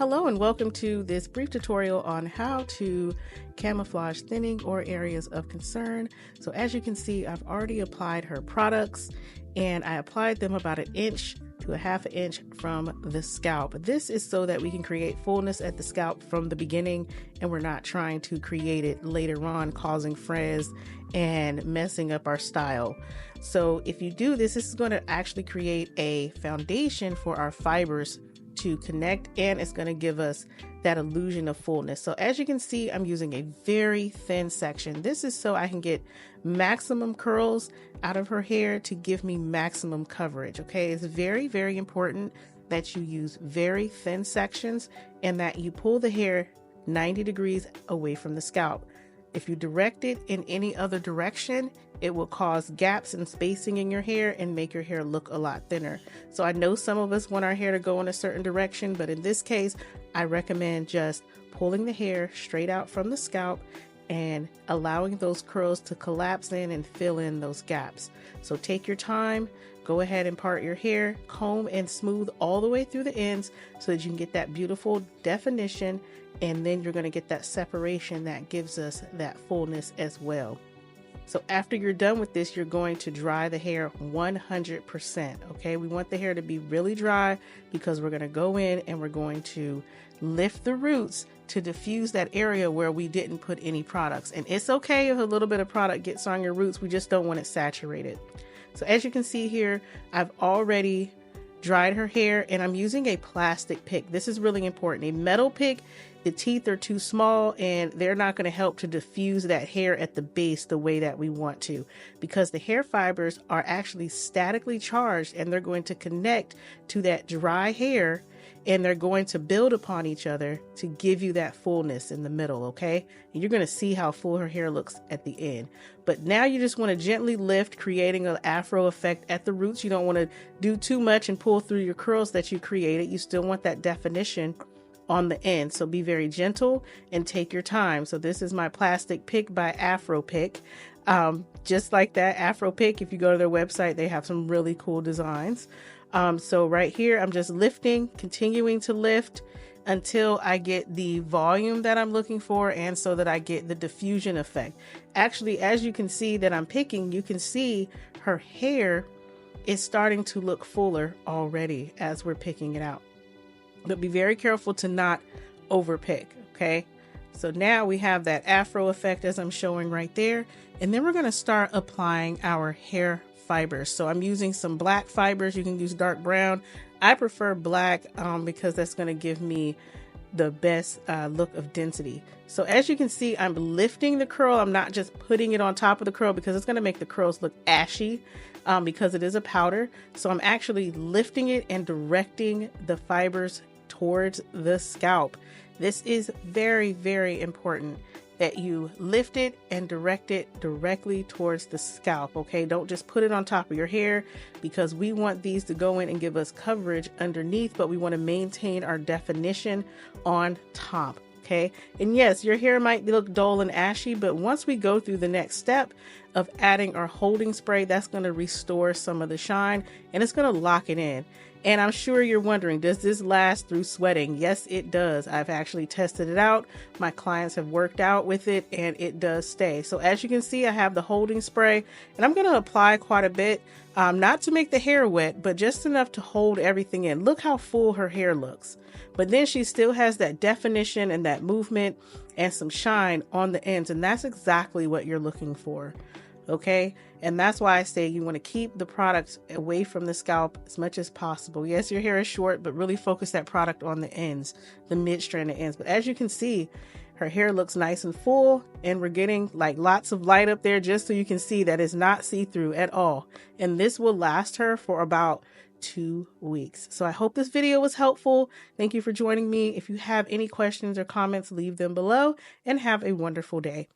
Hello and welcome to this brief tutorial on how to camouflage thinning or areas of concern. So as you can see, I've already applied her products and I applied them about 1 inch to 1/2 inch from the scalp. This is so that we can create fullness at the scalp from the beginning and we're not trying to create it later on, causing frizz and messing up our style. So if you do this, this is going to actually create a foundation for our fibers to connect, and it's going to give us that illusion of fullness. So as you can see, I'm using a very thin section. This is so I can get maximum curls out of her hair to give me maximum coverage. Okay, it's very, very important that you use very thin sections and that you pull the hair 90 degrees away from the scalp. If you direct it in any other direction, it will cause gaps and spacing in your hair and make your hair look a lot thinner. So I know some of us want our hair to go in a certain direction, but in this case, I recommend just pulling the hair straight out from the scalp and allowing those curls to collapse in and fill in those gaps. So take your time, go ahead and part your hair, comb and smooth all the way through the ends so that you can get that beautiful definition, and then you're going to get that separation that gives us that fullness as well. So after you're done with this, you're going to dry the hair 100%. Okay, we want the hair to be really dry because we're going to go in and we're going to lift the roots to diffuse that area where we didn't put any products. And it's okay if a little bit of product gets on your roots, we just don't want it saturated. So as you can see here, I've already dried her hair and I'm using a plastic pick. This is really important. A metal pick, the teeth are too small and they're not going to help to diffuse that hair at the base the way that we want to, because the hair fibers are actually statically charged and they're going to connect to that dry hair and they're going to build upon each other to give you that fullness in the middle. Okay, and you're going to see how full her hair looks at the end. But now you just want to gently lift, creating an afro effect at the roots. You don't want to do too much and pull through your curls that you created. You still want that definition on the end. So be very gentle and take your time. So this is my plastic pick by Afro Pick. Just like that, Afro Pick, if you go to their website, they have some really cool designs. So right here, I'm just lifting, continuing to lift until I get the volume that I'm looking for and so that I get the diffusion effect. Actually, as you can see that I'm picking, you can see her hair is starting to look fuller already as we're picking it out. But be very careful to not over pick. Okay, so now we have that afro effect as I'm showing right there, and then we're going to start applying our hair fibers. So I'm using some black fibers. You can use dark brown. I prefer black because that's going to give me the best look of density. So as you can see, I'm lifting the curl. I'm not just putting it on top of the curl because it's going to make the curls look ashy because it is a powder. So I'm actually lifting it and directing the fibers towards the scalp. This is very, very important that you lift it and direct it directly towards the scalp. Okay, don't just put it on top of your hair because we want these to go in and give us coverage underneath, but we want to maintain our definition on top. Okay, and yes, your hair might look dull and ashy, but once we go through the next step of adding our holding spray, that's going to restore some of the shine and it's going to lock it in. And I'm sure you're wondering, does this last through sweating? Yes, it does. I've actually tested it out. My clients have worked out with it and it does stay. So as you can see, I have the holding spray and I'm going to apply quite a bit, not to make the hair wet, but just enough to hold everything in. Look how full her hair looks. But then she still has that definition and that movement and some shine on the ends. And that's exactly what you're looking for. Okay, and that's why I say you want to keep the product away from the scalp as much as possible. Yes, your hair is short, but really focus that product on the ends, the mid-stranded ends. But as you can see, her hair looks nice and full, and we're getting like lots of light up there just so you can see that it's not see-through at all. And this will last her for about 2 weeks. So I hope this video was helpful. Thank you for joining me. If you have any questions or comments, leave them below and have a wonderful day.